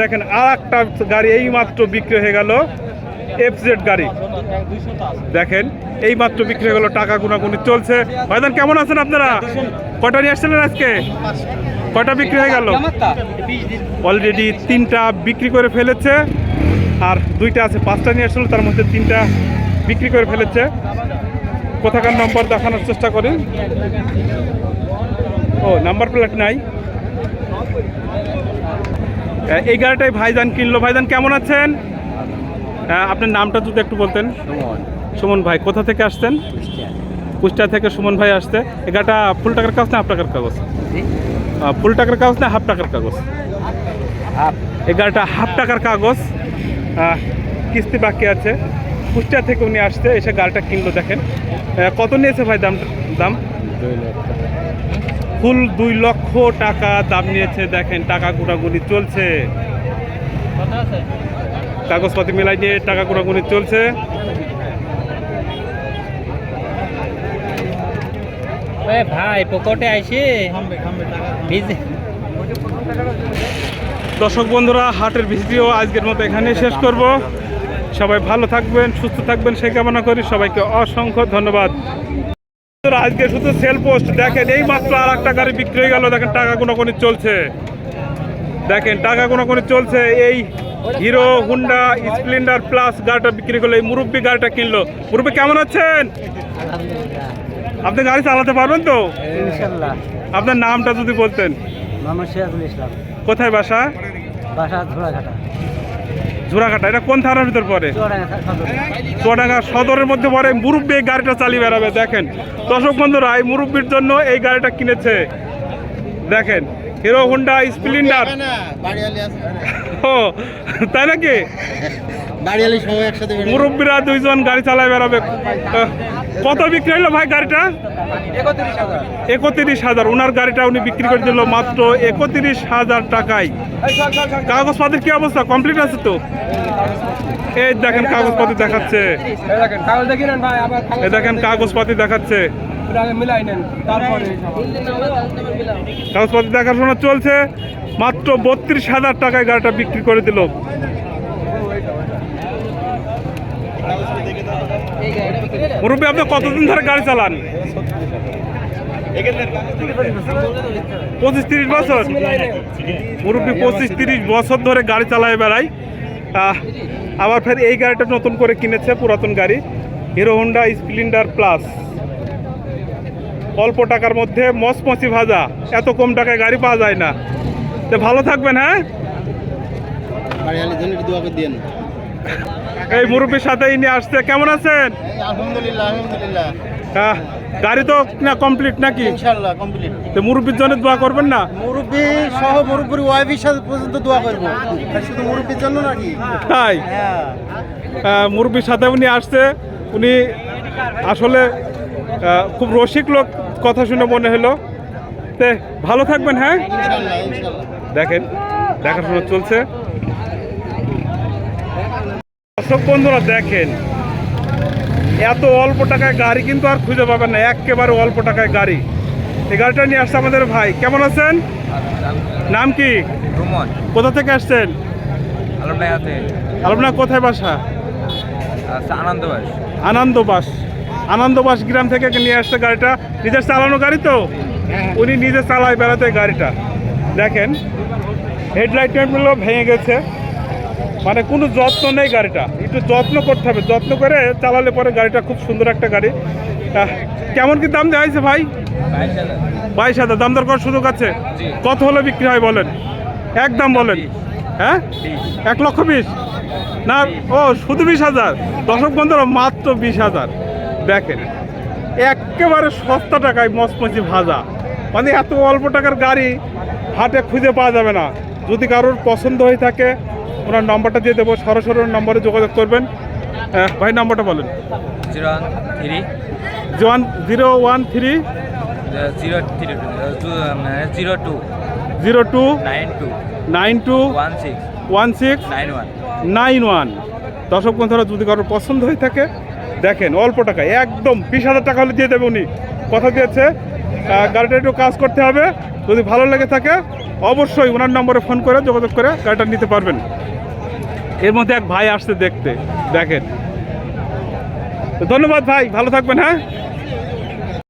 দেখেন আর একটা গাড়ি এই মাত্র বিক্রি হয়ে গেল, এফজেড গাড়ি। দেখেন এই মাত্র বিক্রি হয়ে গেল, টাকা গুনাগুনি চলছে। ভাইজান কেমন আছেন আপনারা? কয়টা নিয়ে আসছিলেন আজকে? কয়টা বিক্রি হয়ে গেল? অলরেডি 3টা বিক্রি করে ফেলেছে, আর 2টা আছে। 5টা নিয়ে আসছিল, তার মধ্যে 3টা বিক্রি করে ফেলেছে। কোথাকার নম্বর দেখানোর চেষ্টা করি। ও নাম্বার প্লেট নাই। এই গাড়িটাই ভাইজান কিনলো। ভাইজান কেমন আছেন? আপনার নামটা যদি একটু বলতেন। সুমন ভাই, কোথা থেকে আসছেন? কুষ্টিয়া থেকে সুমন ভাই আসছে। এই গাড়িটা ফুল টাকার কাগজ না হাফ টাকার কাগজ? ফুল টাকার কাগজ না হাফ টাকার কাগজ? এই গাড়িটা হাফ টাকার কাগজ, কিস্তি বাকি আছে। কুষ্টিয়া থেকে উনি আসছে, এসে গাড়িটা কিনলো। দেখেন কত নিয়েছে ভাই দাম? ফুল 2 লক্ষ টাকা দাম নিয়েছে। দেখেন টাকা গুনাগুনি চলছে, কাগজপাতি মেলাই দিয়ে টাকা গুনাগুনি চলছে। ভাই পকেটে আইসে। দর্শক বন্ধুরা, হাটের ভিডিও আজকের মতো এখানে শেষ করব। সবাই ভালো থাকবেন, সুস্থ থাকবেন সেই কামনা করি। সবাইকে অসংখ্য ধন্যবাদ। আজকে শুধু সেল পোস্ট। দেখেন এই মাত্র আর একটা গাড়ি বিক্রি হয়ে গেল। দেখেন টাকা গুনাগুনি চলছে। দেখেন টাকা গুনাগুনি চলছে। এই হিরো হুন্ডা স্প্লেন্ডার প্লাস গাড়িটা বিক্রি করলো। এই মুরব্বী গাড়িটা কিনলো। মুরব্বী কেমন আছেন? আপনি গাড়ি চালাতে পারবেন তো? ইনশাআল্লাহ। আপনার নামটা যদি বলতেন। মোহাম্মদ সিরাজুল ইসলাম। কোথায় বাসা? বাসা ঝোড়াঘাটা। ঝোড়াঘাটা। এটা কোন থানার ভিতর পড়ে? চুয়াডাঙ্গা সদরের মধ্যে পড়ে। মুরব্বী এই গাড়িটা চালিয়ে বেড়াবে। দেখেন দর্শক বন্ধুরা, এই মুরব্বীর জন্য এই গাড়িটা কিনেছে। দেখেন হিরো হুন্ডা স্প্লেন্ডার। ও তাই নাকি? মুরব্বীরা 2 জন গাড়ি চালায় বেড়াবে। কত বিক্রি হলো ভাই গাড়িটা? 31,000। ওনার গাড়িটা উনি বিক্রি করে দিল মাত্র 31,000 টাকায়। কাগজপত্রের কি অবস্থা? কমপ্লিট আছে তো? এই দেখেন কাগজপত্র দেখাচ্ছে। এই দেখেন কাগজপত্র দেখাচ্ছে। কাগজপত্র দেখাশোনা চলছে। মাত্র 32,000 টাকায় গাড়িটা বিক্রি করে দিল। মুরব্বী আপনি কতদিন ধরে গাড়ি চালান? 25-30 বছর। মুরব্বী 25-30 বছর ধরে গাড়ি চালায় বেড়ায়। আবার ফের এই গাড়িটা নতুন করে কিনেছে, পুরাতন গাড়ি হিরো হুন্ডা স্প্লেন্ডার প্লাস। অল্প টাকার মধ্যে মচমচি ভাজা। এত কম টাকায় গাড়ি পাওয়া যায় না। তো ভালো থাকবেন। হ্যাঁ, এই মুরব্বীর সাথে ইনি আসছে। কেমন আছেন? আলহামদুলিল্লাহ। গাড়ি তো না কমপ্লিট নাকি? ইনশাআল্লাহ কমপ্লিট। তো মুরব্বীর জন্য দোয়া করবেন না? মুরব্বী সহ মুরব্বীর ওয়াইফের সাথে পর্যন্ত দোয়া করব। শুধু মুরব্বীর জন্য নাকি? তাই মুরব্বীর সাথে উনি আসছে। উনি আসলে খুব রসিক লোক, কথা শুনে মনে হলো। তে ভালো থাকবেন। হ্যাঁ, দেখেন দেখাশোনা চলছে। দর্শক বন্ধুরা দেখেন, এত অল্প টাকায় গাড়ি কিন্তু আর খুঁজে পাবেন না। একেবারে অল্প টাকায় গাড়ি। এই গাড়িটা নিয়ে আসছে আমাদের ভাই। কেমন আছেন? নাম কি? রুমন। কোথা থেকে আসছেন? আলমনা। কোথায় বাসা? আনন্দবাস। আনন্দবাস। আনন্দবাস গ্রাম থেকে নিয়ে আসছে গাড়িটা। নিজের চালানো গাড়ি তো, উনি নিজে চালায় বেড়াতে গাড়িটা। দেখেন হেডলাইটগুলো ভেঙে গেছে, মানে কোনো যত্ন নেই গাড়িটা। একটু যত্ন করতে হবে, যত্ন করে চালালে পরে গাড়িটা খুব সুন্দর একটা গাড়ি। কেমন কি দাম দেওয়া হয়েছে ভাই? 22,000। দাম দর করার সুযোগ আছে? কত হলে বিক্রি হয় বলেন? একদম বলেন। হ্যাঁ, 1,20,000 না? ও শুধু 20,000। দর্শক বন্ধুরা মাত্র 20,000। দেখেন একেবারে সস্তা টাকায় মচমচি ভাজা। মানে এত অল্প টাকার গাড়ি হাটে খুঁজে পাওয়া যাবে না। যদি কারোর পছন্দ হয়ে থাকে ওনার নম্বরটা দিয়ে দেবো, সরাসরি ওনার নম্বরে যোগাযোগ করবেন। ভাই নম্বরটা বলেন। 013 013 02 02 92 16 91। দর্শক বন্ধুরা যদি কারোর পছন্দ হয়ে থাকে, দেখেন অল্প টাকায় একদম 20,000 টাকা হলে দিয়ে দেবে। উনি কথা দিয়েছে। গাড়িটা একটু কাজ করতে হবে। যদি ভালো লেগে থাকে অবশ্যই ওনার নম্বরে ফোন করে যোগাযোগ করে গাড়িটা নিতে পারবেন। এর মধ্যে এক ভাই আসছে দেখতে, দেখেন। তো ধন্যবাদ ভাই, ভালো থাকবেন, হ্যাঁ।